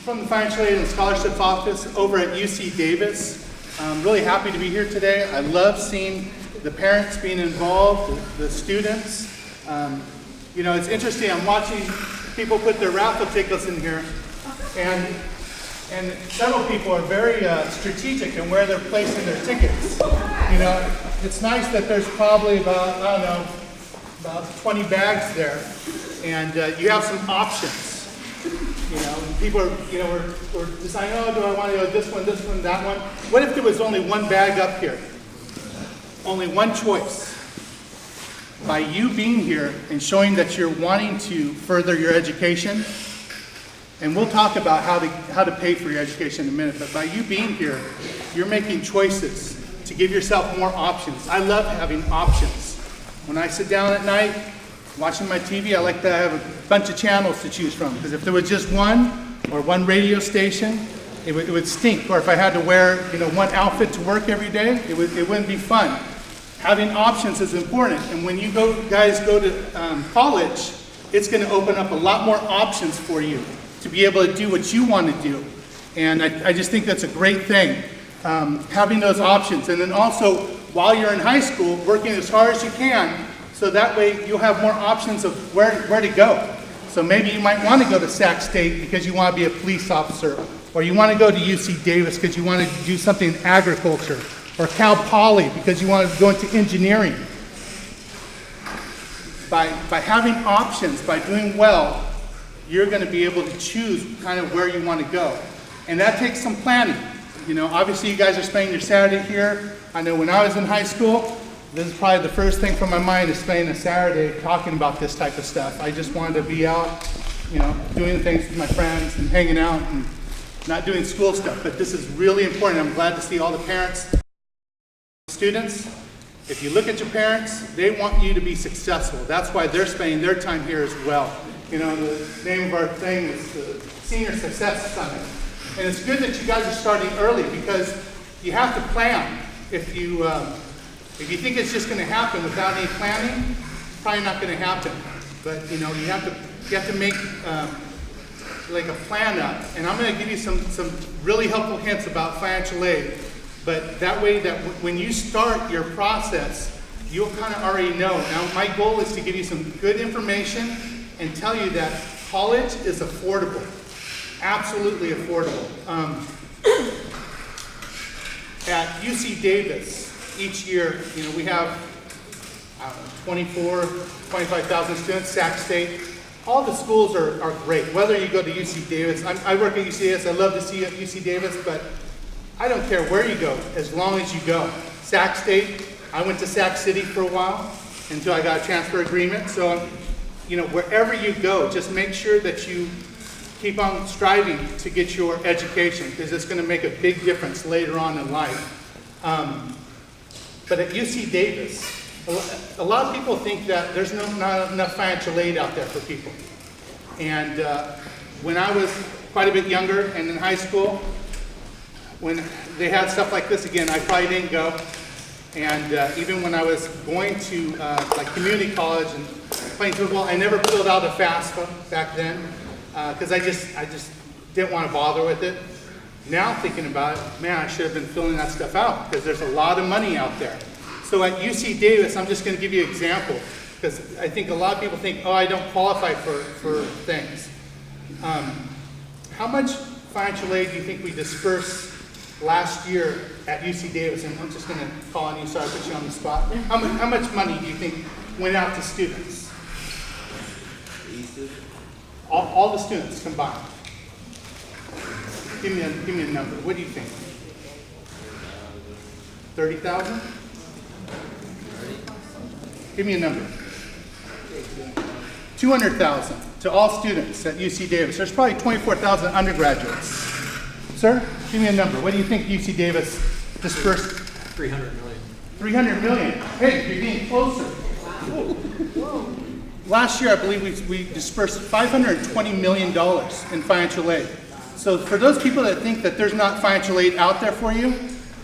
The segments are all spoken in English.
from the Financial Aid and Scholarships Office over at UC Davis. I'm really happy to be here today. I love seeing the parents being involved, the students. You know, it's interesting, I'm watching people put their raffle tickets in here, and several people are very strategic in where they're placing their tickets. You know, it's nice that there's probably about, I don't know, about 20 bags there, and you have some options. You know, people are, you know, we're deciding, oh, do I want to go this one, that one? What if there was only one bag up here? Only one choice. By you being here and showing that you're wanting to further your education, and we'll talk about how to pay for your education in a minute, but by you being here, you're making choices to give yourself more options. I love having options. When I sit down at night, watching my TV, I like to have a bunch of channels to choose from, because if there was just one, or one radio station, it would stink. Or if I had to wear, you know, one outfit to work every day, it wouldn't be fun. Having options is important, and when you guys go to college, it's going to open up a lot more options for you to be able to do what you want to do. And I just think that's a great thing, having those options. And then also, while you're in high school, working as hard as you can, so that way you'll have more options of where to go. So maybe you might want to go to Sac State because you want to be a police officer, or you want to go to UC Davis because you want to do something in agriculture, or Cal Poly because you want to go into engineering. By having options, by doing well, you're going to be able to choose kind of where you want to go. And that takes some planning. You know, obviously you guys are spending your Saturday here. I know when I was in high school, this is probably the first thing from my mind is spending a Saturday talking about this type of stuff. I just wanted to be out, you know, doing things with my friends and hanging out and not doing school stuff. But this is really important. I'm glad to see all the parents, students. If you look at your parents, they want you to be successful. That's why they're spending their time here as well. You know, the name of our thing is the Senior Success Summit. And it's good that you guys are starting early because you have to plan. If you think it's just going to happen without any planning, it's probably not going to happen. But you know, you have to make like a plan up. And I'm going to give you some really helpful hints about financial aid. But that way, that when you start your process, you'll kind of already know. Now, my goal is to give you some good information and tell you that college is affordable, absolutely affordable. At UC Davis, each year, you know, we have 25,000 students, Sac State. All the schools are great, whether you go to UC Davis. I work at UC Davis, I love to see at UC Davis, but I don't care where you go, as long as you go. Sac State, I went to Sac City for a while until I got a transfer agreement. So, you know, wherever you go, just make sure that you keep on striving to get your education, because it's going to make a big difference later on in life. But at UC Davis, a lot of people think that there's not enough financial aid out there for people. And when I was quite a bit younger and in high school, when they had stuff like this again, I probably didn't go. And even when I was going to like community college and playing football, I never filled out a FAFSA back then because I just didn't want to bother with it. Now thinking about it, man, I should have been filling that stuff out because there's a lot of money out there. So at UC Davis, I'm just going to give you an example because I think a lot of people think, oh, I don't qualify for things. How much financial aid do you think we dispersed last year at UC Davis? And I'm just going to call on you, so I put you on the spot. How much money do you think went out to students? All the students combined. Give me a number. What do you think? 30,000? Give me a number. 200,000 to all students at UC Davis. There's probably 24,000 undergraduates. Sir, give me a number. What do you think UC Davis dispersed? 300 million. 300 million. Hey, you're getting closer. Whoa. Last year, I believe we dispersed $520 million in financial aid. So for those people that think that there's not financial aid out there for you,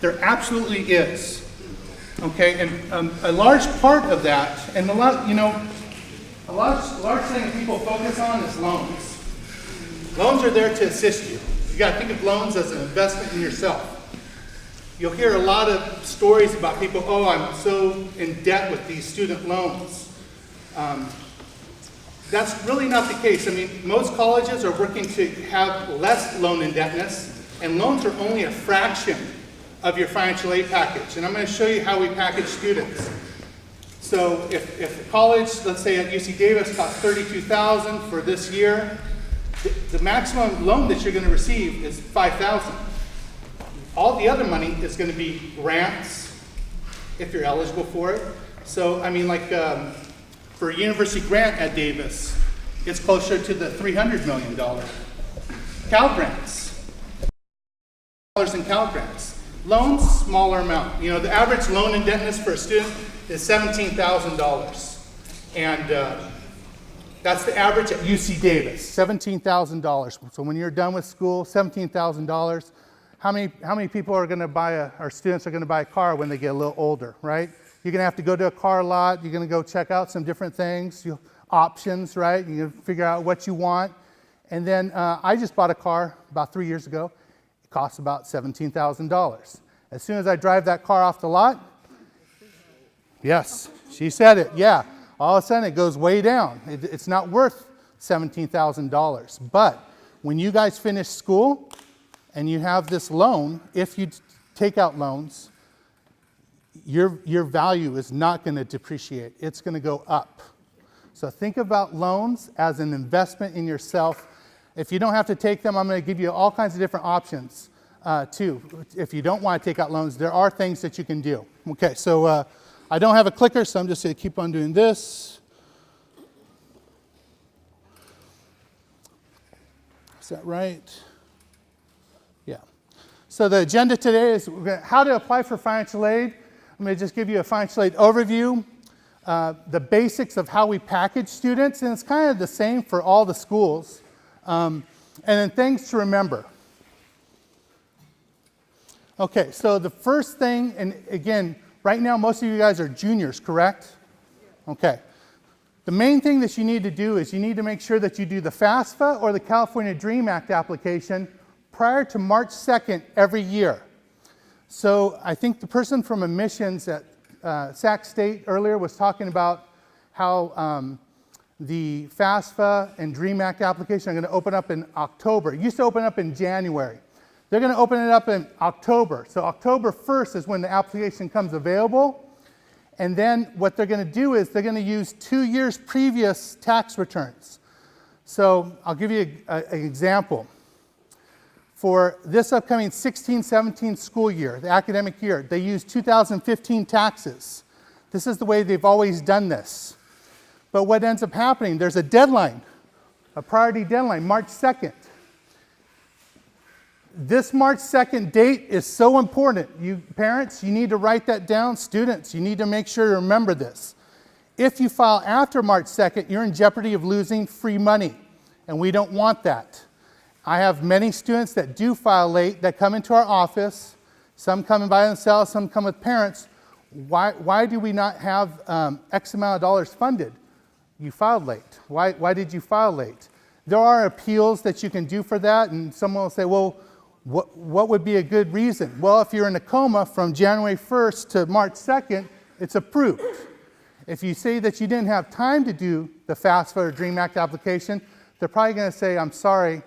there absolutely is. Okay, and a large part of that, and a large thing people focus on is loans. Loans are there to assist you. You got to think of loans as an investment in yourself. You'll hear a lot of stories about people, oh, I'm so in debt with these student loans. That's really not the case. I mean, most colleges are working to have less loan indebtedness, and loans are only a fraction of your financial aid package. And I'm going to show you how we package students. So if college, let's say at UC Davis, costs $32,000 for this year, the maximum loan that you're going to receive is $5,000. All the other money is going to be grants, if you're eligible for it. So, I mean, like for a university grant at Davis, it's closer to the $300 million. Cal grants, in Cal grants. Loans, smaller amount. You know, the average loan indebtedness for a student is $17,000. And that's the average at UC Davis, $17,000. So when you're done with school, $17,000. How many people are going to buy or students are going to buy a car when they get a little older, right? You're going to have to go to a car lot. You're going to go check out some different things, options, right? You figure out what you want. And then I just bought a car about 3 years ago. It costs about $17,000. As soon as I drive that car off the lot, yes, she said it, yeah. All of a sudden it goes way down. It's not worth $17,000. But when you guys finish school, and you have this loan, if you take out loans, your value is not going to depreciate. It's going to go up. So think about loans as an investment in yourself. If you don't have to take them, I'm going to give you all kinds of different options too. If you don't want to take out loans, there are things that you can do. Okay, so I don't have a clicker, so I'm just going to keep on doing this. Is that right? Yeah. So the agenda today is how to apply for financial aid. I'm going to just give you a financial aid overview, the basics of how we package students, and it's kind of the same for all the schools, and then things to remember. Okay, so the first thing, and again, right now most of you guys are juniors, correct? Okay. The main thing that you need to do is you need to make sure that you do the FAFSA or the California DREAM Act application prior to March 2nd every year. So I think the person from admissions at Sac State earlier was talking about how the FAFSA and DREAM Act application are going to open up in October. It used to open up in January. They're going to open it up in October. So October 1st is when the application comes available. And then what they're going to do is they're going to use 2 years previous tax returns. So I'll give you an example. For this upcoming 16-17 school year, the academic year, they use 2015 taxes. This is the way they've always done this. But what ends up happening, there's a deadline, a priority deadline, March 2nd. This March 2nd date is so important. You parents, you need to write that down. Students, you need to make sure to remember this. If you file after March 2nd, you're in jeopardy of losing free money, and we don't want that. I have many students that do file late that come into our office. Some come in by themselves, some come with parents. Why do we not have X amount of dollars funded? You filed late. Why did you file late? There are appeals that you can do for that, and someone will say, well, what would be a good reason? Well, if you're in a coma from January 1st to March 2nd, it's approved. If you say that you didn't have time to do the FAFSA or DREAM Act application, they're probably going to say, I'm sorry,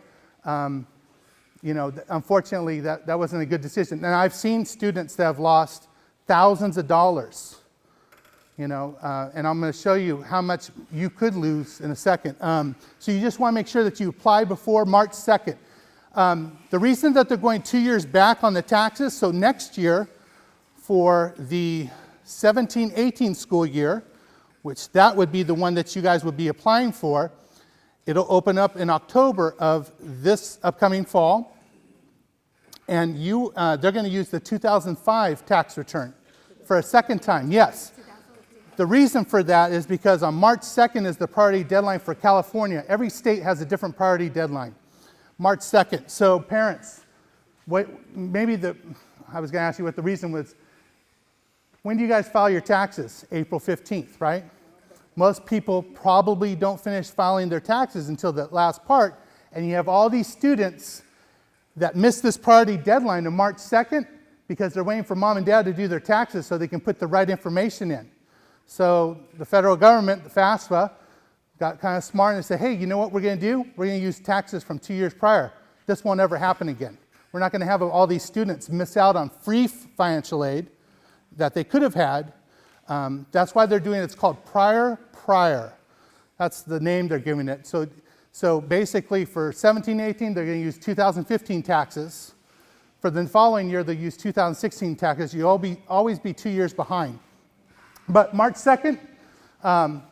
unfortunately, that wasn't a good decision. And I've seen students that have lost thousands of dollars, and I'm going to show you how much you could lose in a second. So you just want to make sure that you apply before March 2nd. The reason that they're going 2 years back on the taxes, so next year for the 17-18 school year, which that would be the one that you guys would be applying for, it'll open up in October of this upcoming fall, and they're going to use the 2005 tax return for a second time. Yes. The reason for that is because on March 2nd is the priority deadline for California. Every state has a different priority deadline. March 2nd. So parents, I was going to ask you what the reason was. When do you guys file your taxes? April 15th, right? Most people probably don't finish filing their taxes until the last part, and you have all these students that missed this priority deadline of March 2nd because they're waiting for mom and dad to do their taxes so they can put the right information in. So the federal government, the FAFSA, got kind of smart and said, hey, you know what we're going to do? We're going to use taxes from 2 years prior. This won't ever happen again. We're not going to have all these students miss out on free financial aid that they could have had. That's why they're doing it. It's called prior. That's the name they're giving it. So basically for 17-18, they're going to use 2015 taxes. For the following year, they'll use 2016 taxes. You'll always be 2 years behind. But March 2nd,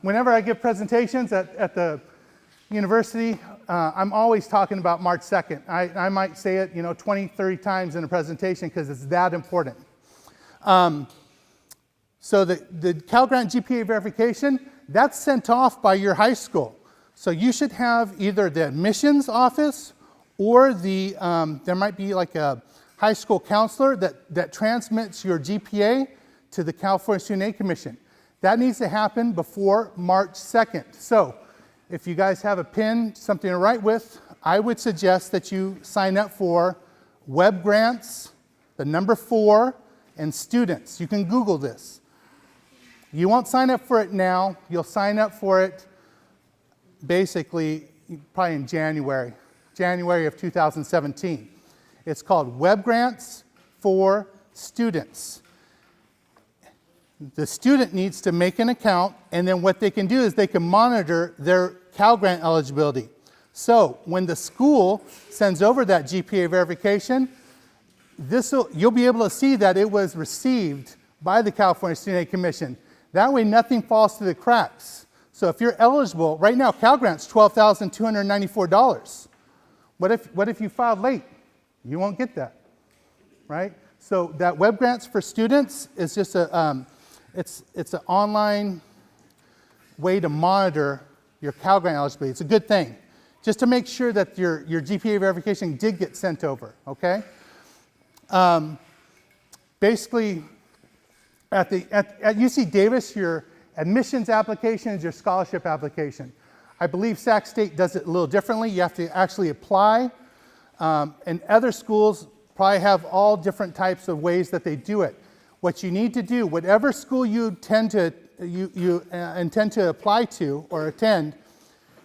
whenever I give presentations at the university, I'm always talking about March 2nd. I might say it 20, 30 times in a presentation because it's that important. So the Cal Grant GPA verification, that's sent off by your high school. So you should have either the admissions office or there might be like a high school counselor that transmits your GPA to the California Student Aid Commission. That needs to happen before March 2nd. So if you guys have a pen, something to write with, I would suggest that you sign up for web grants, the number 4, and students. You can Google this. You won't sign up for it now. You'll sign up for it basically probably in January of 2017. It's called Web Grants for Students. The student needs to make an account, and then what they can do is they can monitor their Cal Grant eligibility. So when the school sends over that GPA verification, you'll be able to see that it was received by the California Student Aid Commission. That way nothing falls through the cracks. So if you're eligible, right now Cal Grant's $12,294. What if you filed late? You won't get that, right? So that Web Grants for Students is just it's an online way to monitor your Cal Grant eligibility. It's a good thing, just to make sure that your GPA verification did get sent over, okay? Basically, at UC Davis, your admissions application is your scholarship application. I believe Sac State does it a little differently. You have to actually apply, and other schools probably have all different types of ways that they do it. What you need to do, whatever school you intend to apply to or attend,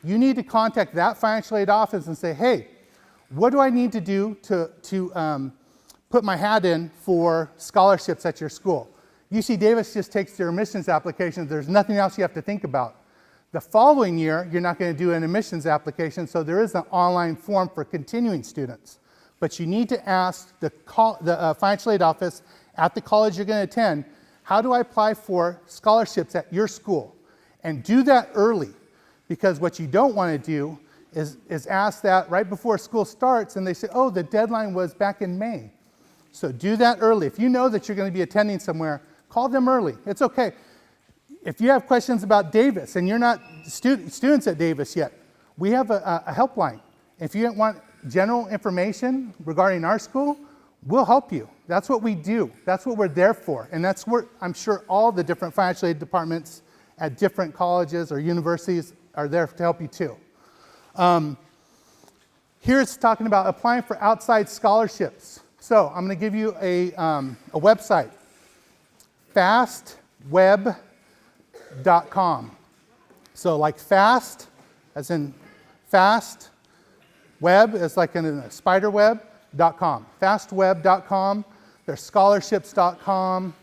you need to contact that financial aid office and say, hey, what do I need to do to put my hat in for scholarships at your school? UC Davis just takes your admissions application. There's nothing else you have to think about. The following year, you're not going to do an admissions application, so there is an online form for continuing students. But you need to ask the financial aid office at the college you're going to attend, how do I apply for scholarships at your school? And do that early, because what you don't want to do is ask that right before school starts and they say, oh, the deadline was back in May. So do that early. If you know that you're going to be attending somewhere, call them early. It's okay. If you have questions about Davis and you're not students at Davis yet, we have a helpline. If you want general information regarding our school, we'll help you. That's what we do. That's what we're there for. And that's where I'm sure all the different financial aid departments at different colleges or universities are there to help you too. Here it's talking about applying for outside scholarships. So I'm going to give you a website, fastweb.com. So like fast, as in fast, web is like in a spider web.com. Fastweb.com. There's scholarships.com.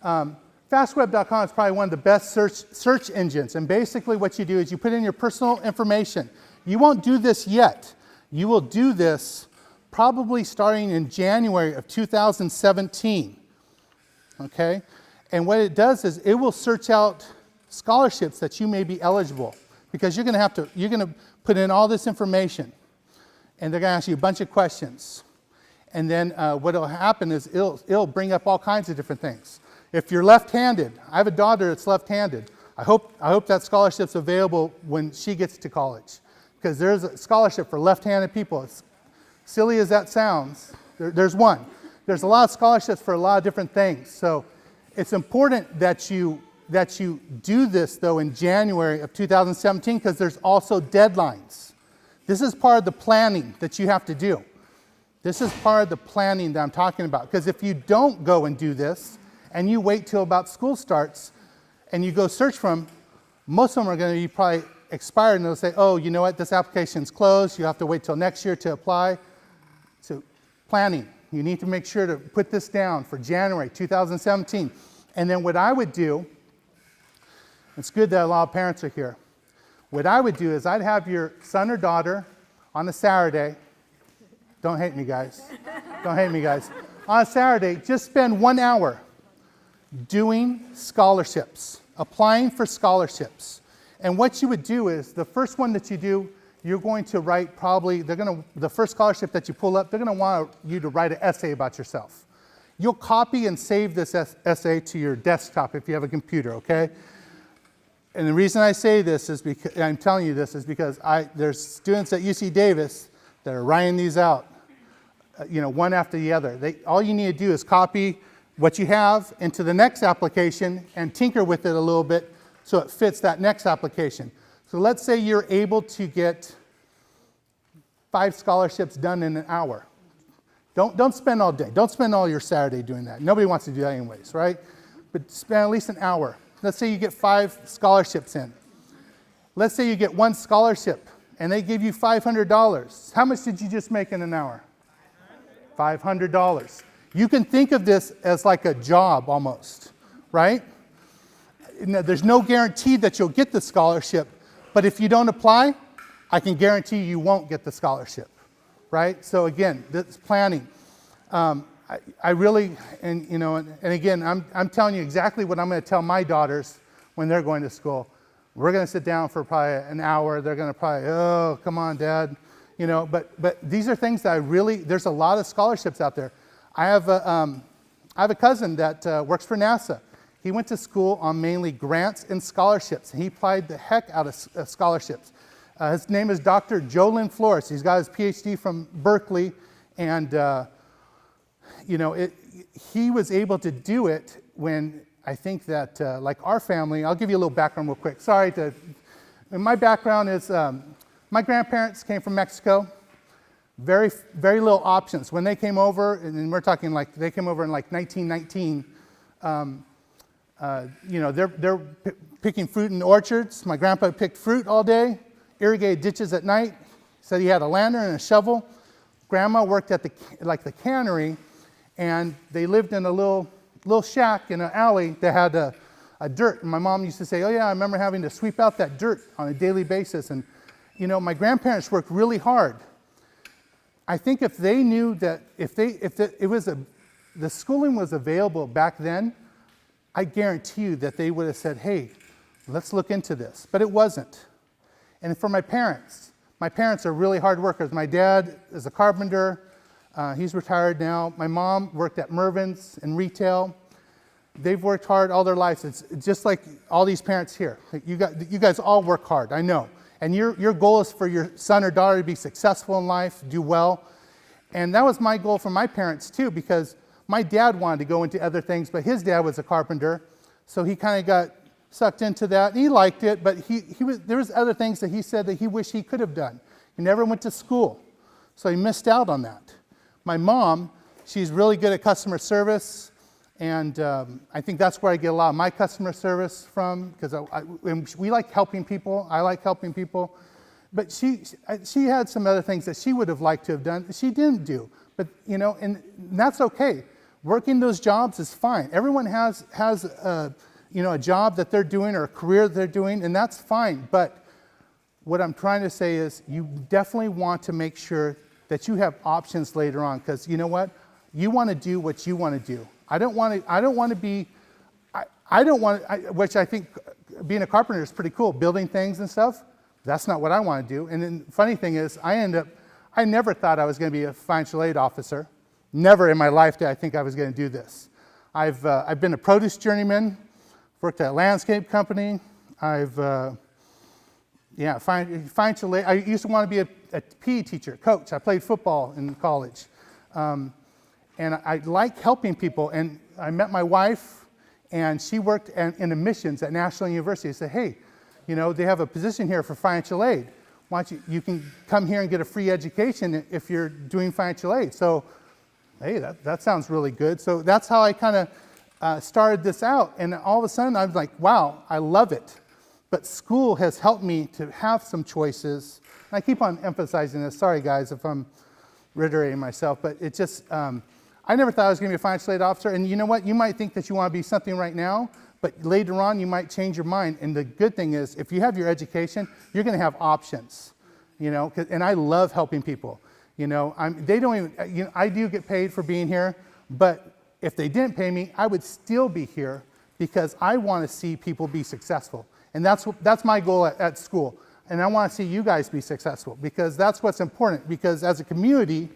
Fastweb.com is probably one of the best search engines. And basically what you do is you put in your personal information. You won't do this yet. You will do this probably starting in January of 2017. Okay? And what it does is it will search out scholarships that you may be eligible, because you're going to put in all this information, and they're going to ask you a bunch of questions. And then what will happen is it'll bring up all kinds of different things. If you're left-handed, I have a daughter that's left-handed. I hope that scholarship's available when she gets to college, because there's a scholarship for left-handed people. As silly as that sounds, there's one. There's a lot of scholarships for a lot of different things. So it's important that you do this, though, in January of 2017, because there's also deadlines. This is part of the planning that you have to do. This is part of the planning that I'm talking about. Because if you don't go and do this, and you wait till about school starts, and you go search for them, most of them are going to be probably expired, and they'll say, oh, you know what, this application's closed, you have to wait till next year to apply. So planning, you need to make sure to put this down for January 2017. And then what I would do, it's good that a lot of parents are here. What I would do is I'd have your son or daughter on a Saturday, don't hate me guys, don't hate me guys, on a Saturday, just spend 1 hour doing scholarships, applying for scholarships. And what you would do is, the first one that you do, you're going to write probably, the first scholarship that you pull up, they're going to want you to write an essay about yourself. You'll copy and save this essay to your desktop if you have a computer, okay? And the reason I say this is because, I'm telling you this is because there's students at UC Davis that are writing these out, one after the other. All you need to do is copy what you have into the next application and tinker with it a little bit so it fits that next application. So let's say you're able to get 5 scholarships done in an hour. Don't spend all day. Don't spend all your Saturday doing that. Nobody wants to do that anyways, right? But spend at least an hour. Let's say you get 5 scholarships in. Let's say you get 1 scholarship and they give you $500. How much did you just make in an hour? $500. You can think of this as like a job almost, right? There's no guarantee that you'll get the scholarship, but if you don't apply, I can guarantee you won't get the scholarship, right? So again, this planning. I really, and again, I'm telling you exactly what I'm going to tell my daughters when they're going to school. We're going to sit down for probably an hour. They're going to probably, oh, come on, Dad. But these are things that there's a lot of scholarships out there. I have a cousin that works for NASA. He went to school on mainly grants and scholarships. He applied the heck out of scholarships. His name is Dr. Jolyn Flores. He's got his PhD from Berkeley, and he was able to do it when I think that, like our family, I'll give you a little background real quick. My background is, my grandparents came from Mexico. Very, very little options. When they came over, and we're talking like, they came over in like 1919, they're picking fruit in the orchards. My grandpa picked fruit all day, irrigated ditches at night. Said he had a lantern and a shovel. Grandma worked at the cannery, and they lived in a little shack in an alley that had a dirt. And my mom used to say, oh yeah, I remember having to sweep out that dirt on a daily basis. And my grandparents worked really hard. I think if they knew that the schooling was available back then, I guarantee you that they would have said, hey, let's look into this. But it wasn't. And for my parents are really hard workers. My dad is a carpenter. He's retired now. My mom worked at Mervyn's in retail. They've worked hard all their lives. It's just like all these parents here. You guys all work hard, I know. And your goal is for your son or daughter to be successful in life, do well. And that was my goal for my parents too, because my dad wanted to go into other things, but his dad was a carpenter, so he kind of got sucked into that. He liked it, but there was other things that he said that he wished he could have done. He never went to school, so he missed out on that. My mom, she's really good at customer service, and I think that's where I get a lot of my customer service from, because we like helping people. I like helping people. But she had some other things that she would have liked to have done that she didn't do. But, and that's okay. Working those jobs is fine. Everyone has a job that they're doing or a career that they're doing, and that's fine. But what I'm trying to say is you definitely want to make sure that you have options later on, because you know what? You want to do what you want to do. Which I think being a carpenter is pretty cool, building things and stuff. That's not what I want to do. And then the funny thing is, I never thought I was going to be a financial aid officer. Never in my life did I think I was going to do this. I've been a produce journeyman, worked at a landscape company. Financial aid. I used to want to be a PE teacher, coach. I played football in college. And I like helping people. And I met my wife, and she worked in admissions at National University. I said, hey, they have a position here for financial aid. why don't you can come here and get a free education if you're doing financial aid. So, hey, that sounds really good. So that's how I kind of started this out. And all of a sudden, I was like, wow, I love it. But school has helped me to have some choices. And I keep on emphasizing this. Sorry, guys, if I'm reiterating myself. But it just, I never thought I was going to be a financial aid officer. And you know what? You might think that you want to be something right now. But later on, you might change your mind. And the good thing is, if you have your education, you're going to have options. You know, and I love helping people. You know, they don't even, you know, I do get paid for being here. But if they didn't pay me, I would still be here because I want to see people be successful. And that's my goal at school. And I want to see you guys be successful because that's what's important. Because as a community,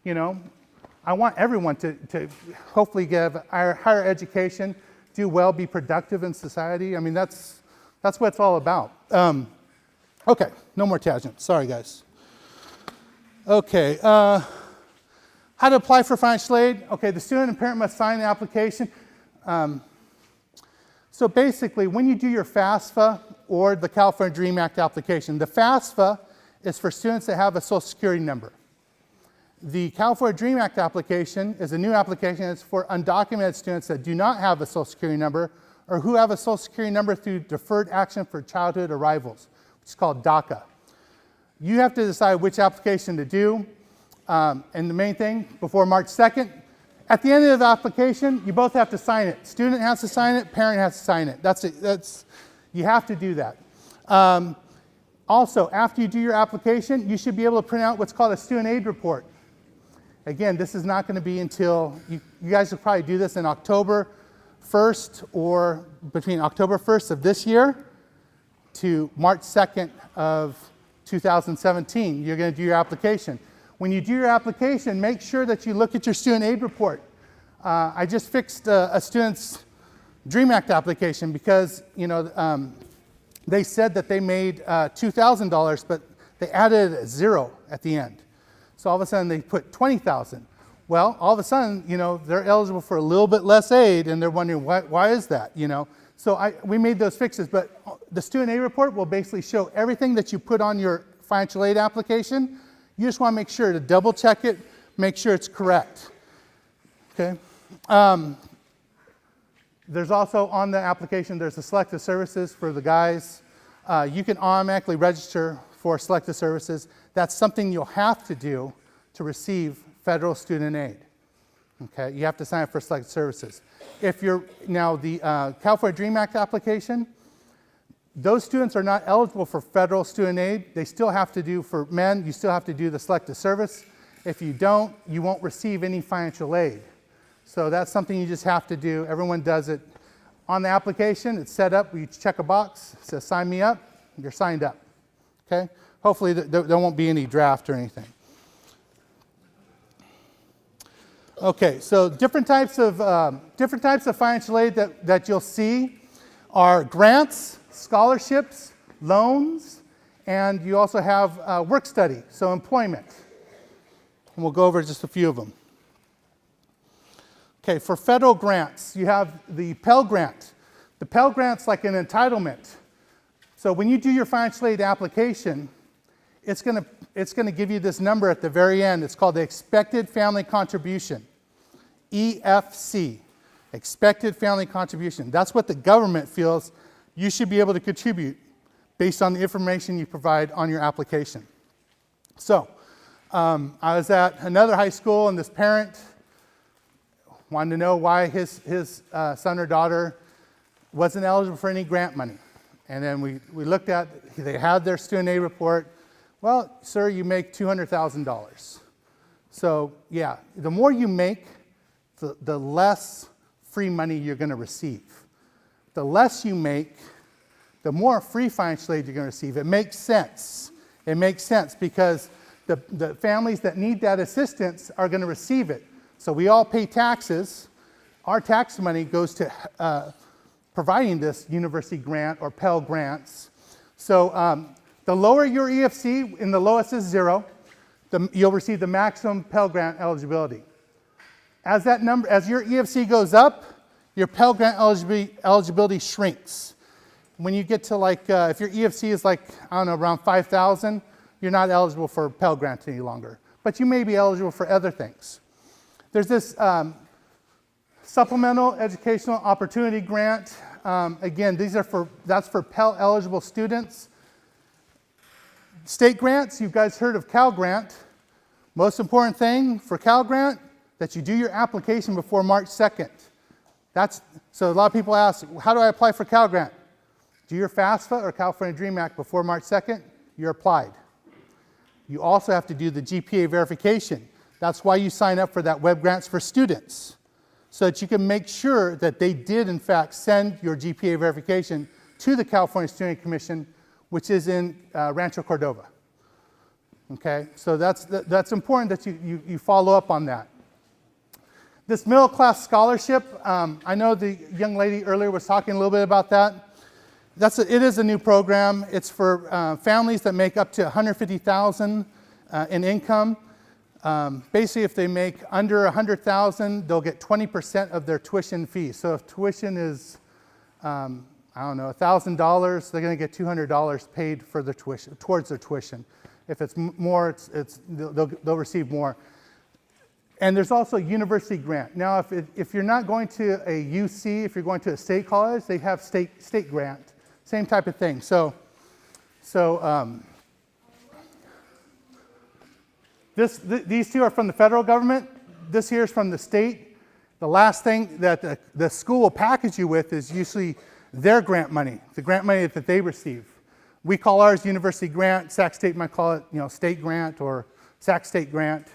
you know, I want everyone to hopefully get a higher education, do well, be productive in society. I mean, that's what it's all about. Okay, no more tangents. Sorry, guys. Okay, how to apply for financial aid? Okay, the student and parent must sign the application. So basically, when you do your FAFSA or the California DREAM Act application, the FAFSA is for students that have a Social Security number. The California DREAM Act application is a new application. It's for undocumented students that do not have a Social Security number or who have a Social Security number through Deferred Action for Childhood Arrivals, which is called DACA. You have to decide which application to do. And the main thing, before March 2nd, at the end of the application, you both have to sign it. Student has to sign it, parent has to sign it. That's it. You have to do that. Also, after you do your application, you should be able to print out what's called a student aid report. Again, this is not going to be until, you guys will probably do this in October 1st or between October 1st of this year to March 2nd of 2017. You're going to do your application. When you do your application, make sure that you look at your student aid report. I just fixed a student's DREAM Act application because, you know, they said that they made $2,000, but they added a zero at the end. So all of a sudden they put $20,000. Well, all of a sudden, you know, they're eligible for a little bit less aid, and they're wondering why is that, you know? So we made those fixes, but the student aid report will basically show everything that you put on your financial aid application. You just want to make sure to double check it, make sure it's correct. Okay. There's also on the application, there's the selective services for the guys. You can automatically register for selective services. That's something you'll have to do to receive federal student aid. Okay, you have to sign up for selective services. If you're now the California DREAM Act application, those students are not eligible for federal student aid. They still have to do, for men, you still have to do the selective service. If you don't, you won't receive any financial aid. So that's something you just have to do. Everyone does it. On the application, it's set up. You check a box. It says, sign me up. You're signed up. Okay? Hopefully there won't be any draft or anything. Okay, so different types of financial aid that you'll see are grants, scholarships, loans, and you also have work study, so employment. And we'll go over just a few of them. Okay, for federal grants, you have the Pell Grant. The Pell Grant's like an entitlement. So when you do your financial aid application, it's going to give you this number at the very end. It's called the Expected Family Contribution, EFC, Expected Family Contribution. That's what the government feels you should be able to contribute based on the information you provide on your application. So I was at another high school, and this parent wanted to know why his son or daughter wasn't eligible for any grant money. And then we looked at, they had their student aid report. Well, sir, you make $200,000. So yeah, the more you make, the less free money you're going to receive. The less you make, the more free financial aid you're going to receive. It makes sense. It makes sense because the families that need that assistance are going to receive it. So we all pay taxes. Our tax money goes to providing this university grant or Pell Grants. So the lower your EFC, and the lowest is 0, you'll receive the maximum Pell Grant eligibility. As your EFC goes up, your Pell Grant eligibility shrinks. When you get to if your EFC is I don't know, around 5,000, you're not eligible for Pell Grant any longer. But you may be eligible for other things. There's this Supplemental Educational Opportunity Grant. Again, that's for Pell eligible students. State grants, you guys heard of Cal Grant. Most important thing for Cal Grant, that you do your application before March 2nd. So a lot of people ask, how do I apply for Cal Grant? Do your FAFSA or California DREAM Act before March 2nd, you're applied. You also have to do the GPA verification. That's why you sign up for that Web Grants for Students, so that you can make sure that they did, in fact, send your GPA verification to the California Student Commission, which is in Rancho Cordova. Okay, so that's important that you follow up on that. This middle class scholarship, I know the young lady earlier was talking a little bit about that. It is a new program. It's for families that make up to $150,000 in income. Basically, if they make under $100,000, they'll get 20% of their tuition fee. So if tuition is, I don't know, $1,000, they're going to get $200 paid for their tuition, towards their tuition. If it's more, they'll receive more. And there's also a university grant. Now, if you're not going to a UC, if you're going to a state college, they have state grant. Same type of thing. These two are from the federal government. This here is from the state. The last thing that the school will package you with is usually their grant money, the grant money that they receive. We call ours university grant. Sac State might call it, state grant or Sac State grant.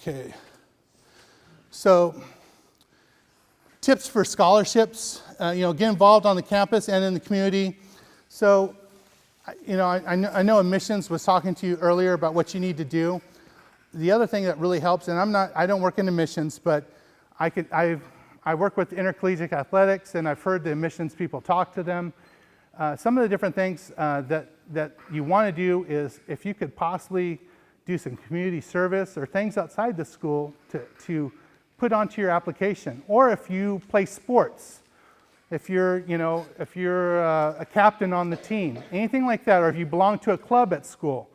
Okay. So, tips for scholarships. Get involved on the campus and in the community. So, I know admissions was talking to you earlier about what you need to do. The other thing that really helps, and I don't work in admissions, but I work with intercollegiate athletics, and I've heard the admissions people talk to them. Some of the different things that you want to do is, if you could possibly do some community service or things outside the school to put onto your application, or if you play sports, if you're a captain on the team, anything like that, or if you belong to a club at school,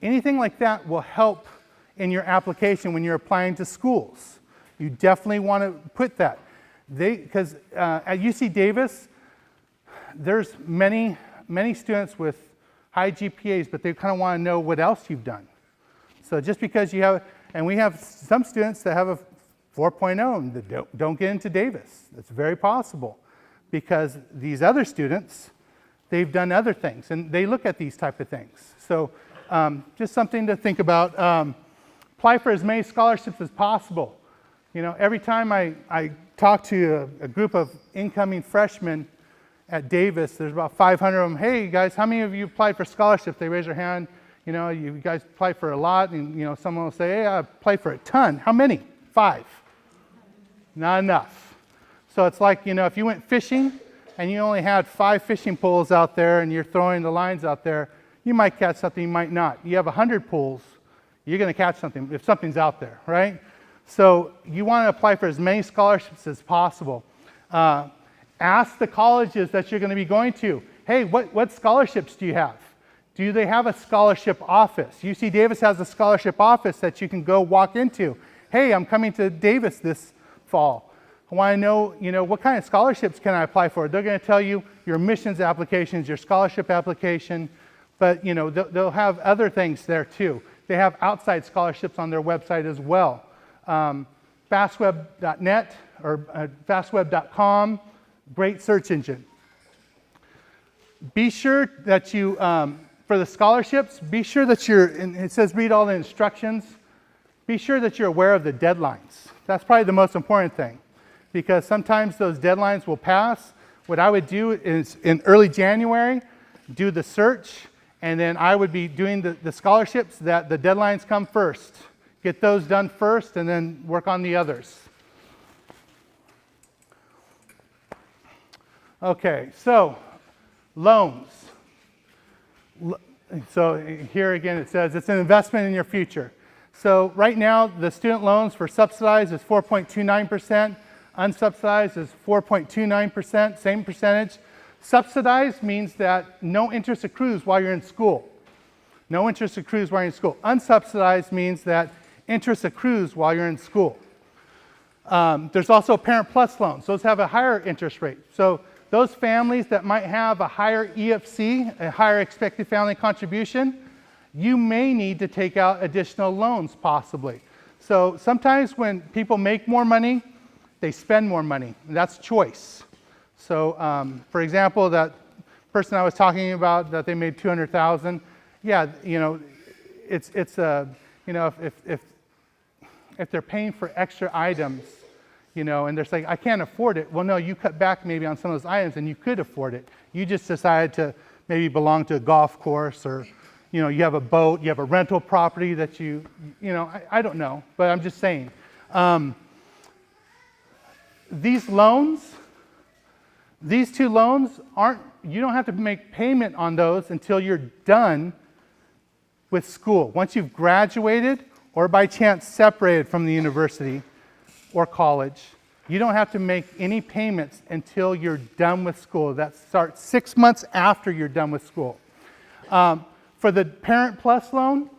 anything like that will help in your application when you're applying to schools. You definitely want to put that. Because at UC Davis, there's many students with high GPAs, but they kind of want to know what else you've done. So just because you have, and we have some students that have a 4.0 and that don't get into Davis. It's very possible, because these other students, they've done other things, and they look at these type of things. So just something to think about. Apply for as many scholarships as possible. Every time I talk to a group of incoming freshmen at Davis, there's about 500 of them. Hey guys, how many of you applied for scholarships? They raise their hand. You guys applied for a lot, and someone will say, hey, I applied for a ton. How many? 5. Not enough. So it's like, if you went fishing and you only had 5 fishing poles out there and you're throwing the lines out there, you might catch something, you might not. You have 100 pools, you're going to catch something if something's out there, right? So you want to apply for as many scholarships as possible. Ask the colleges that you're going to be going to, hey, what scholarships do you have? Do they have a scholarship office? UC Davis has a scholarship office that you can go walk into. Hey, I'm coming to Davis this fall. I want to know, what kind of scholarships can I apply for? They're going to tell you your admissions applications, your scholarship application, but they'll have other things there too. They have outside scholarships on their website as well. Fastweb.net or fastweb.com, great search engine. Be sure that you, for the scholarships, be sure that and it says read all the instructions, be sure that you're aware of the deadlines. That's probably the most important thing, because sometimes those deadlines will pass. What I would do is in early January, do the search, and then I would be doing the scholarships that the deadlines come first. Get those done first and then work on the others. Okay, so loans. So here again it says it's an investment in your future. So right now the student loans for subsidized is 4.29%, unsubsidized is 4.29%, same percentage. Subsidized means that no interest accrues while you're in school. No interest accrues while you're in school. Unsubsidized means that interest accrues while you're in school. There's also Parent Plus loans. Those have a higher interest rate. So those families that might have a higher EFC, a higher expected family contribution, you may need to take out additional loans possibly. So sometimes when people make more money, they spend more money. And that's choice. So for example, that person I was talking about that they made $200,000, yeah, you know, it's you know, if they're paying for extra items, you know, and they're saying, I can't afford it. Well, no, you cut back maybe on some of those items and you could afford it. You just decided to maybe belong to a golf course, or, you know, you have a boat, you have a rental property that you know, I don't know, but I'm just saying. These loans, these two loans you don't have to make payment on those until you're done with school. Once you've graduated or by chance separated from the university or college, you don't have to make any payments until you're done with school. That starts 6 months after you're done with school. For the Parent Plus loan,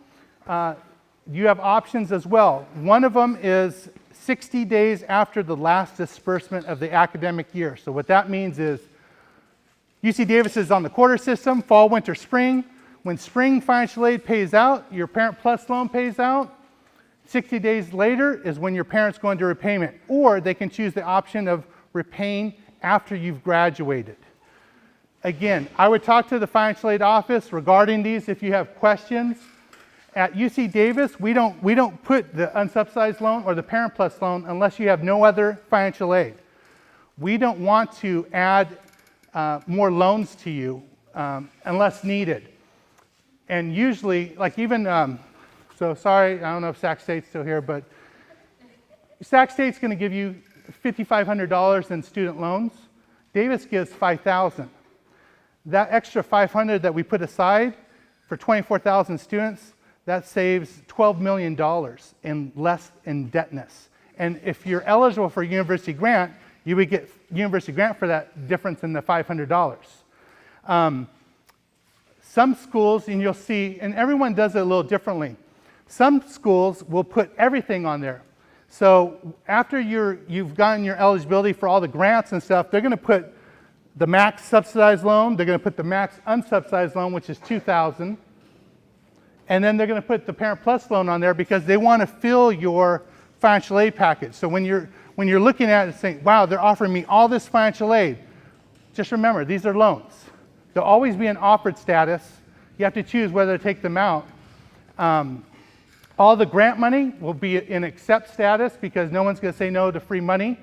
you have options as well. One of them is 60 days after the last disbursement of the academic year. So what that means is UC Davis is on the quarter system, fall, winter, spring. When spring financial aid pays out, your Parent Plus loan pays out. 60 days later is when your parents go into repayment, or they can choose the option of repaying after you've graduated. Again, I would talk to the financial aid office regarding these if you have questions. At UC Davis, we don't put the unsubsidized loan or the Parent Plus loan unless you have no other financial aid. We don't want to add more loans to you unless needed. And usually, like even, so sorry, I don't know if Sac State's still here, but Sac State's going to give you $5,500 in student loans. Davis gives $5,000. That extra $500 that we put aside for 24,000 students, that saves $12 million in less indebtedness. And if you're eligible for a university grant, you would get university grant for that difference in the $500. Some schools, and you'll see, and everyone does it a little differently. Some schools will put everything on there. So after you've gotten your eligibility for all the grants and stuff, they're going to put the max subsidized loan, they're going to put the max unsubsidized loan, which is $2,000, and then they're going to put the Parent Plus loan on there because they want to fill your financial aid package. So when you're looking at it and saying, wow, they're offering me all this financial aid, just remember, these are loans. They'll always be in offered status. You have to choose whether to take them out. All the grant money will be in accept status because no one's going to say no to free money.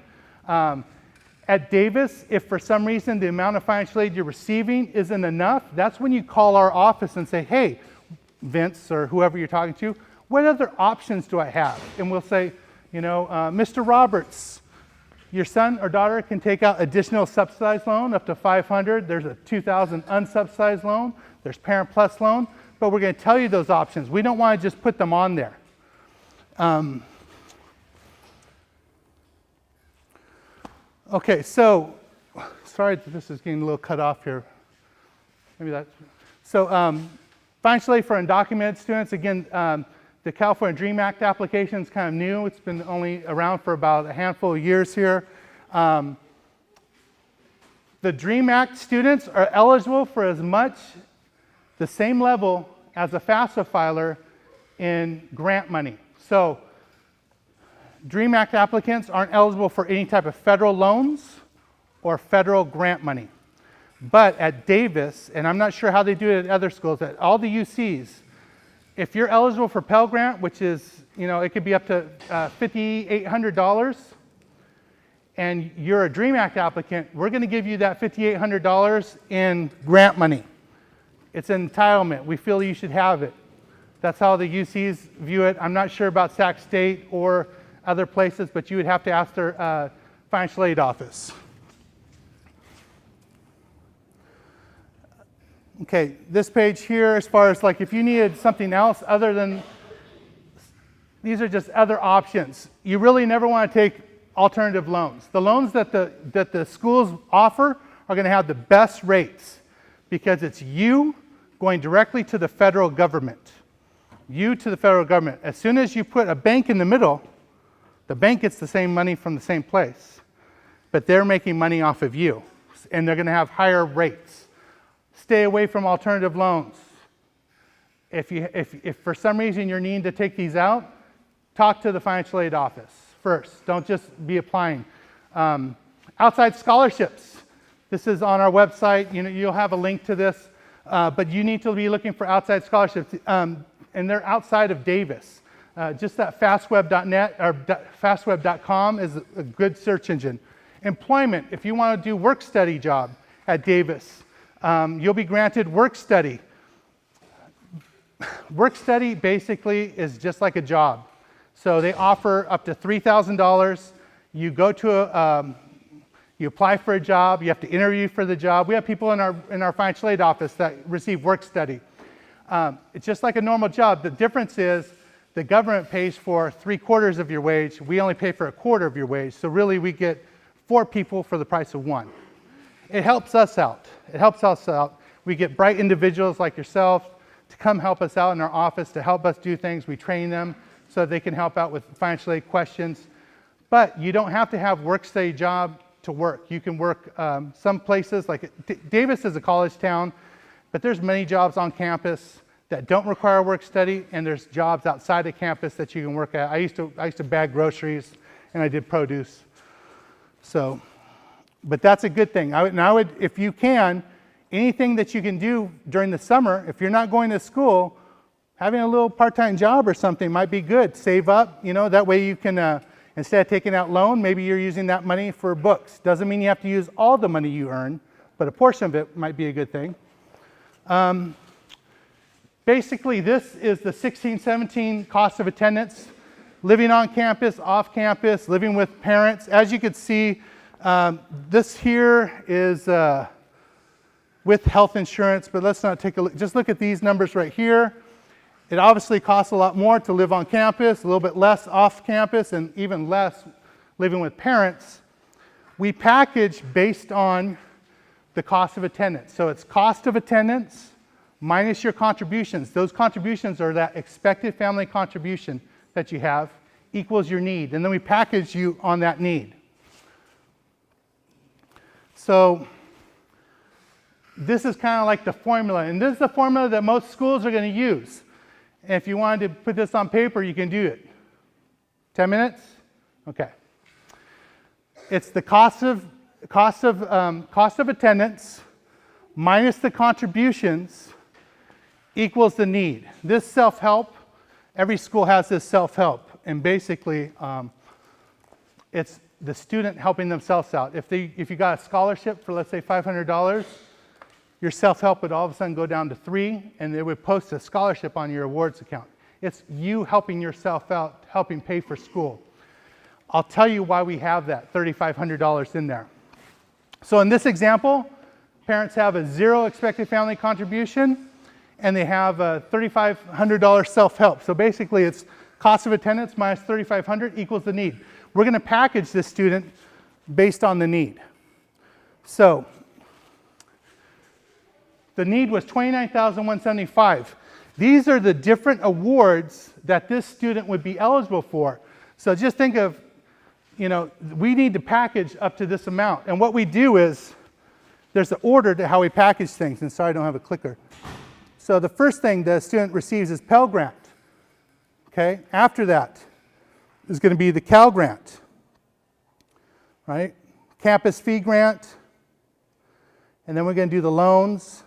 At Davis, if for some reason the amount of financial aid you're receiving isn't enough, that's when you call our office and say, hey, Vince or whoever you're talking to, what other options do I have? And we'll say, you know, Mr. Roberts, your son or daughter can take out additional subsidized loan up to $500. There's a $2,000 unsubsidized loan. There's Parent Plus loan. But we're going to tell you those options. We don't want to just put them on there. Okay, so sorry that this is getting a little cut off here. Maybe that's so. Financial aid for undocumented students. Again, the California DREAM Act application is kind of new. It's been only around for about a handful of years here. The DREAM Act students are eligible for as much the same level as a FAFSA filer in grant money. So DREAM Act applicants aren't eligible for any type of federal loans or federal grant money. But at Davis, and I'm not sure how they do it at other schools, at all the UCs, if you're eligible for Pell Grant, which is, you know, it could be up to $5,800, and you're a DREAM Act applicant, we're going to give you that $5,800 in grant money. It's an entitlement. We feel you should have it. That's how the UCs view it. I'm not sure about Sac State or other places, but you would have to ask their financial aid office. Okay, this page here, as far as like if you needed something else other than, these are just other options. You really never want to take alternative loans. The loans that the schools offer are going to have the best rates because it's you going directly to the federal government. You to the federal government. As soon as you put a bank in the middle, the bank gets the same money from the same place, but they're making money off of you, and they're going to have higher rates. Stay away from alternative loans. If for some reason you're needing to take these out, talk to the financial aid office first. Don't just be applying. Outside scholarships. This is on our website. You'll have a link to this, but you need to be looking for outside scholarships, and they're outside of Davis. Just that fastweb.net or fastweb.com is a good search engine. Employment. If you want to do work study job at Davis, you'll be granted work study. Work study basically is just like a job. So they offer up to $3,000. You go to you apply for a job. You have to interview for the job. We have people in our financial aid office that receive work study. It's just like a normal job. The difference is the government pays for 3/4 of your wage. We only pay for 1/4 of your wage. So really, we get 4 people for the price of 1. It helps us out. It helps us out. We get bright individuals like yourself to come help us out in our office, to help us do things. We train them so they can help out with financial aid questions. But you don't have to have work study job to work. You can work some places, like Davis is a college town, but there's many jobs on campus that don't require work study, and there's jobs outside of campus that you can work at. I used to bag groceries, and I did produce. So, but that's a good thing. I would, if you can, anything that you can do during the summer, if you're not going to school, having a little part-time job or something might be good. Save up, that way you can, instead of taking out loan, maybe you're using that money for books. Doesn't mean you have to use all the money you earn, but a portion of it might be a good thing. Basically, this is the 16-17 cost of attendance, living on campus, off campus, living with parents. As you can see, this here is with health insurance, but let's not take a look. Just look at these numbers right here. It obviously costs a lot more to live on campus, a little bit less off campus, and even less living with parents. We package based on the cost of attendance. So it's cost of attendance minus your contributions. Those contributions are that expected family contribution that you have equals your need. And then we package you on that need. So this is kind of like the formula. And this is the formula that most schools are going to use. And if you wanted to put this on paper, you can do it. 10 minutes? Okay. It's the cost of attendance minus the contributions equals the need. This self-help, every school has this self-help, and basically it's the student helping themselves out. If you got a scholarship for, let's say, $500, your self-help would all of a sudden go down to $3, and they would post a scholarship on your awards account. It's you helping yourself out, helping pay for school. I'll tell you why we have that $3,500 in there. So in this example, parents have a 0 expected family contribution, and they have a $3,500 self-help. So basically, it's cost of attendance minus $3,500 equals the need. We're going to package this student based on the need. So the need was $29,175. These are the different awards that this student would be eligible for. So just think of, we need to package up to this amount. And what we do is, there's an order to how we package things. And sorry, I don't have a clicker. So the first thing the student receives is Pell Grant. Okay? After that is going to be the Cal Grant. Right? Campus Fee Grant. And then we're going to do the loans.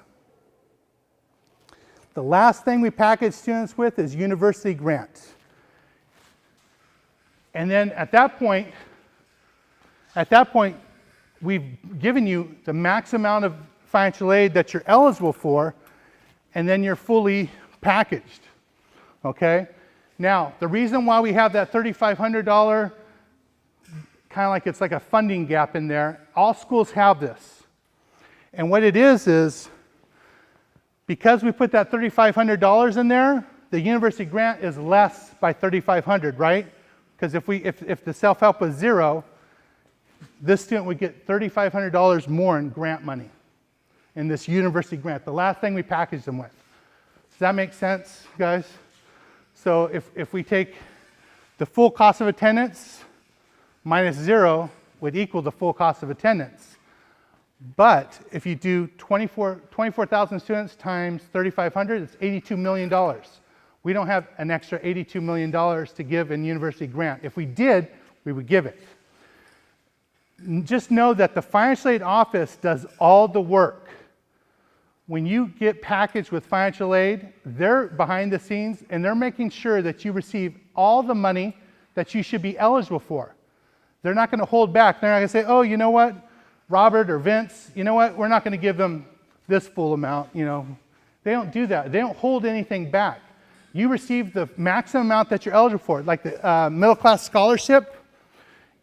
The last thing we package students with is University Grant. And then at that point, we've given you the max amount of financial aid that you're eligible for, and then you're fully packaged. Okay? Now, the reason why we have that $3,500, kind of like it's like a funding gap in there, all schools have this. And what it is because we put that $3,500 in there, the university grant is less by $3,500, right? Because if the self-help was 0, this student would get $3,500 more in grant money, in this university grant, the last thing we packaged them with. Does that make sense, guys? So if we take the full cost of attendance minus 0 would equal the full cost of attendance. But if you do 24,000 students times 3,500, it's $82 million. We don't have an extra $82 million to give in university grant. If we did, we would give it. Just know that the financial aid office does all the work. When you get packaged with financial aid, they're behind the scenes and they're making sure that you receive all the money that you should be eligible for. They're not going to hold back. They're not going to say, oh, you know what, Robert or Vince, you know what, we're not going to give them this full amount. You know, they don't do that. They don't hold anything back. You receive the maximum amount that you're eligible for, like the middle class scholarship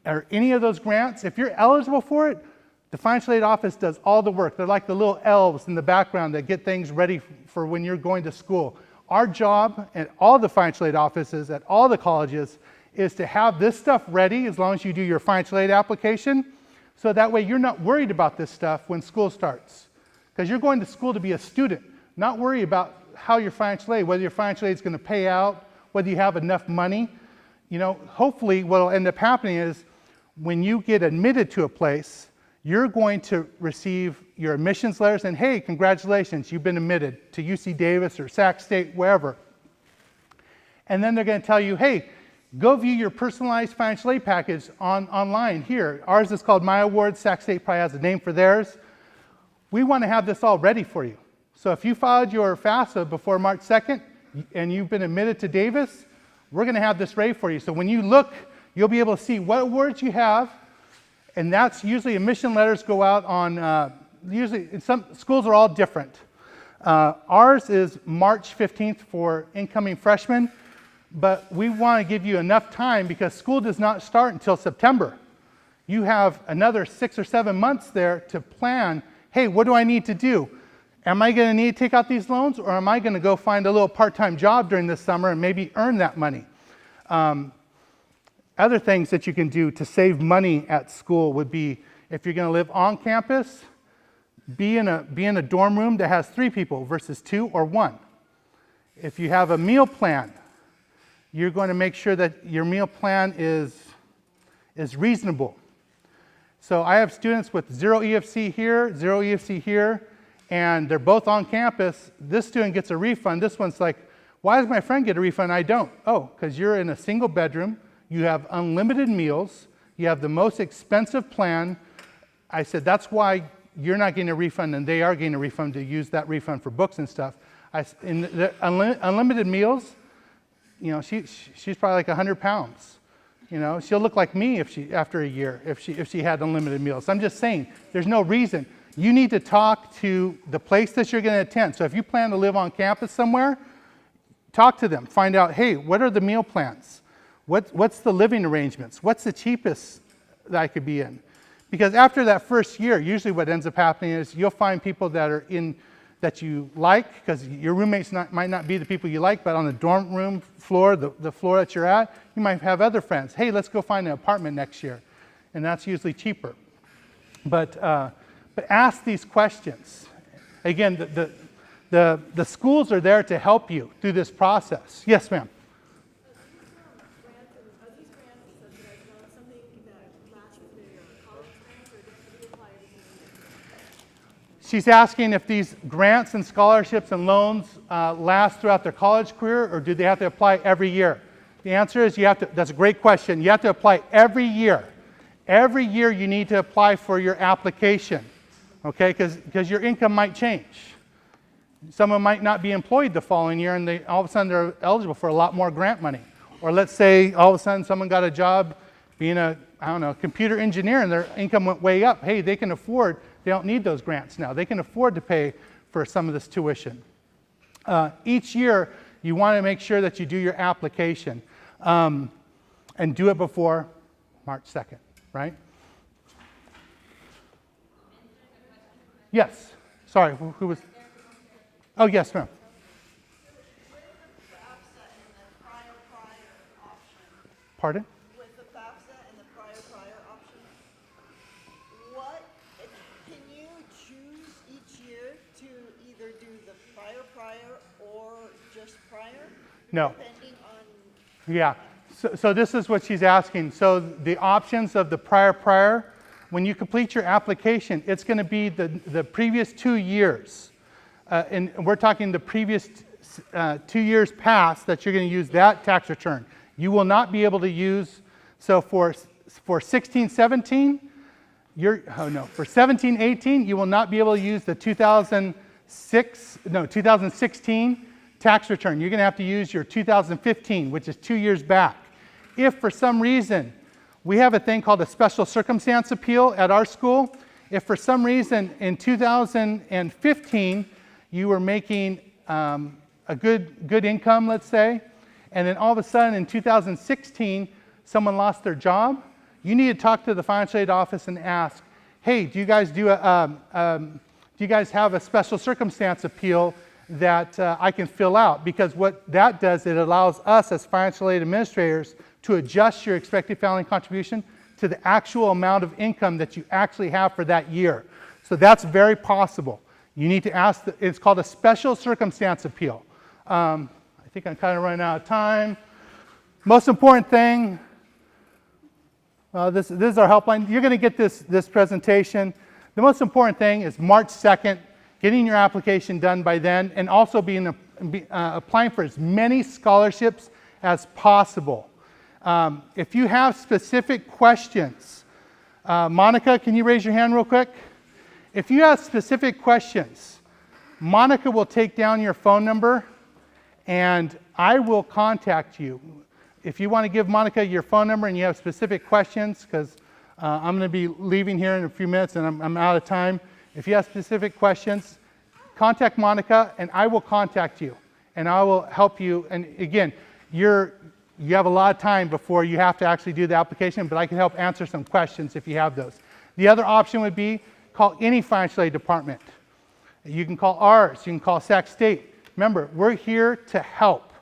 or any of those grants. If you're eligible for it, the financial aid office does all the work. They're like the little elves in the background that get things ready for when you're going to school. Our job at all the financial aid offices, at all the colleges, is to have this stuff ready as long as you do your financial aid application, so that way you're not worried about this stuff when school starts. Because you're going to school to be a student, not worry about how your financial aid, whether your financial aid is going to pay out, whether you have enough money. You know, hopefully what will end up happening is when you get admitted to a place, you're going to receive your admissions letters and, hey, congratulations, you've been admitted to UC Davis or Sac State, wherever. And then they're going to tell you, hey, go view your personalized financial aid package online here. Ours is called My Awards. Sac State probably has a name for theirs. We want to have this all ready for you. So if you filed your FAFSA before March 2nd and you've been admitted to Davis, we're going to have this ready for you. So when you look, you'll be able to see what awards you have. And that's usually admission letters go out on, usually some schools are all different. Ours is March 15th for incoming freshmen, but we want to give you enough time because school does not start until September. You have another 6 or 7 months there to plan, hey, what do I need to do? Am I going to need to take out these loans, or am I going to go find a little part-time job during this summer and maybe earn that money? Other things that you can do to save money at school would be, if you're going to live on campus, be in a dorm room that has 3 people versus 2 or 1. If you have a meal plan, you're going to make sure that your meal plan is reasonable. So I have students with 0 EFC here, 0 EFC here, and they're both on campus. This student gets a refund. This one's like, why does my friend get a refund? I don't. Oh, because you're in a single bedroom. You have unlimited meals. You have the most expensive plan. I said, that's why you're not getting a refund and they are getting a refund to use that refund for books and stuff. In the unlimited meals, you know, she's probably like 100 pounds. You know, she'll look like me after a year if she had unlimited meals. I'm just saying, there's no reason. You need to talk to the place that you're going to attend. So if you plan to live on campus somewhere, talk to them. Find out, hey, what are the meal plans? What's the living arrangements? What's the cheapest that I could be in? Because after that first year, usually what ends up happening is you'll find people that are in that you like, because your roommates might not be the people you like, but on the dorm room floor, the floor that you're at, you might have other friends. Hey, let's go find an apartment next year. And that's usually cheaper. But ask these questions. Again, the schools are there to help you through this process. Yes, ma'am. She's asking if these grants and scholarships and loans last throughout their college career, or do they have to apply every year? The answer is you have to. That's a great question. You have to apply every year. Every year you need to apply for your application, okay? Because your income might change. Someone might not be employed the following year, and all of a sudden they're eligible for a lot more grant money. Or let's say all of a sudden someone got a job being a, computer engineer, and their income went way up. Hey, they can afford. They don't need those grants now. They can afford to pay for some of this tuition. Each year, you want to make sure that you do your application and do it before March 2nd, right? Yes. Sorry, who was? Oh, yes, ma'am. Pardon? With the FAFSA and the prior option? prior, or just prior? No. Depending on... Yeah. So this is what she's asking. So the options of the prior, when you complete your application, it's going to be the previous 2 years. And we're talking the previous 2 years past that you're going to use that tax return. You will not be able to use, so for 16, 17, for 17, 18, you will not be able to use the 2016 tax return. You're going to have to use your 2015, which is 2 years back. If for some reason, we have a thing called a special circumstance appeal at our school. If for some reason in 2015 you were making a good income, let's say, and then all of a sudden in 2016 someone lost their job, you need to talk to the financial aid office and ask, hey, do you guys have a special circumstance appeal that I can fill out? Because what that does, it allows us as financial aid administrators to adjust your expected family contribution to the actual amount of income that you actually have for that year. So that's very possible. You need to ask, it's called a special circumstance appeal. I think I'm kind of running out of time. Most important thing, this is our helpline. You're going to get this presentation. The most important thing is March 2nd, getting your application done by then, and also applying for as many scholarships as possible. If you have specific questions, Monica, can you raise your hand real quick? If you have specific questions, Monica will take down your phone number and I will contact you. If you want to give Monica your phone number and you have specific questions, because I'm going to be leaving here in a few minutes and I'm out of time. If you have specific questions, contact Monica and I will contact you and I will help you. And again, you have a lot of time before you have to actually do the application, but I can help answer some questions if you have those. The other option would be call any financial aid department. You can call ours, you can call Sac State. Remember, we're here to help.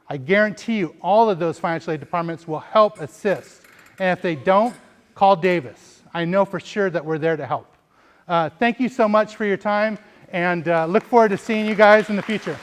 I guarantee you all of those financial aid departments will help assist. And if they don't, call Davis. I know for sure that we're there to help. Thank you so much for your time and look forward to seeing you guys in the future.